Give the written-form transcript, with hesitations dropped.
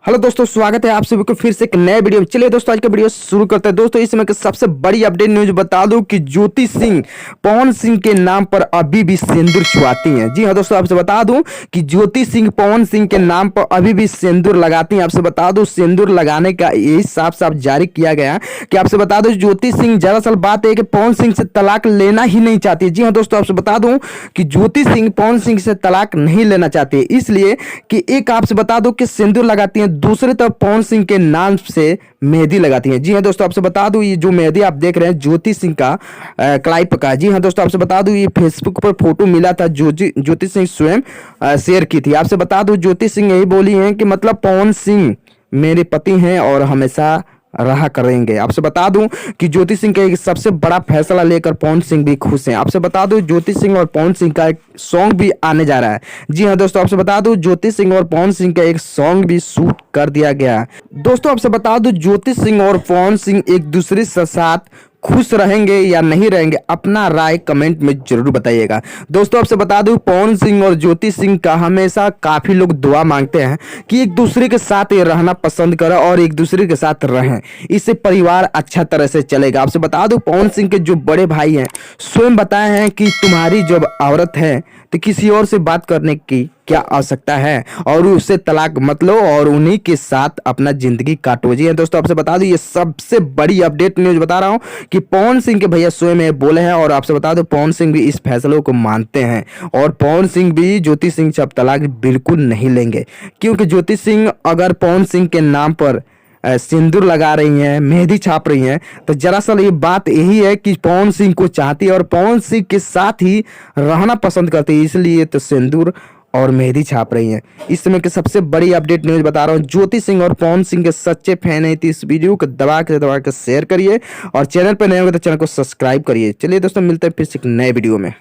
Hello दोस्तों, स्वागत है आप सभी को फिर से एक नए वीडियो में। चलिए दोस्तों, आज का वीडियो शुरू करते हैं। दोस्तों, इस समय की सबसे बड़ी अपडेट न्यूज बता दूं कि ज्योति सिंह पवन सिंह के नाम पर अभी भी सिंदूर छुआती हैं। जी हाँ दोस्तों, आपसे बता दूं कि ज्योति सिंह पवन सिंह के नाम पर अभी भी सिंदूर लगाती हैं। आपसे बता दूं, सिंदूर लगाने का यही साफ साफ जारी किया गया कि आपसे बता दूं ज्योति सिंह, दरअसल बात है कि पवन सिंह से तलाक लेना ही नहीं चाहती। जी हाँ दोस्तों, आपसे बता दूं कि ज्योति सिंह पवन सिंह से तलाक नहीं लेना चाहती, इसलिए कि एक आपसे बता दूं कि सिंदूर लगाती हैं, दूसरी तरफ पवन सिंह के नाम से मेहंदी लगाती हैं। जी हाँ दोस्तों, आपसे बता दूं ये जो मेहंदी आप देख रहे हैं ज्योति सिंह का क्लाइप का। जी हाँ दोस्तों, आपसे बता दूं ये फेसबुक पर फोटो मिला था, ज्योति सिंह स्वयं शेयर की थी। आपसे बता दूं ज्योति सिंह यही बोली हैं कि मतलब पवन सिंह मेरे पति हैं और हमेशा रहा करेंगे। आपसे बता दूं कि ज्योति सिंह का एक सबसे बड़ा फैसला लेकर पवन सिंह भी खुश हैं। आपसे बता दूं ज्योति सिंह और पवन सिंह का एक सॉन्ग भी आने जा रहा है। जी हाँ दोस्तों, आपसे बता दूं ज्योति सिंह और पवन सिंह का एक सॉन्ग भी शूट कर दिया गया है। दोस्तों, आपसे बता दूं ज्योति सिंह और पवन सिंह एक दूसरे के साथ खुश रहेंगे या नहीं रहेंगे, अपना राय कमेंट में जरूर बताइएगा। दोस्तों, आपसे बता दूं पवन सिंह और ज्योति सिंह का हमेशा काफी लोग दुआ मांगते हैं कि एक दूसरे के साथ ये रहना पसंद करें और एक दूसरे के साथ रहें, इससे परिवार अच्छा तरह से चलेगा। आपसे बता दूं पवन सिंह के जो बड़े भाई हैं स्वयं बताए हैं कि तुम्हारी जब औरत है तो किसी और से बात करने की क्या आवश्यकता है और उससे तलाक मत लो और उन्हीं के साथ अपना जिंदगी काटो। जी दोस्तों, आपसे बता दूं ये सबसे बड़ी अपडेट न्यूज बता रहा हूं कि पवन सिंह के भैया स्वयं ये बोले हैं और आपसे बता दूं पवन सिंह भी इस फैसले को मानते हैं और पवन सिंह भी ज्योति सिंह से अब तलाक बिल्कुल नहीं लेंगे, क्योंकि ज्योति सिंह अगर पवन सिंह के नाम पर सिंदूर लगा रही हैं, मेहंदी छाप रही हैं, तो दरअसल ये बात यही है कि पवन सिंह को चाहती है और पवन सिंह के साथ ही रहना पसंद करती है, इसलिए तो सिंदूर और मेहंदी छाप रही हैं। इस समय की सबसे बड़ी अपडेट न्यूज बता रहा हूँ। ज्योति सिंह और पवन सिंह के सच्चे फैन है तो इस वीडियो को दबा के शेयर करिए और चैनल पर नए होंगे तो चैनल को सब्सक्राइब करिए। चलिए दोस्तों, मिलते हैं फिर से एक नए वीडियो में।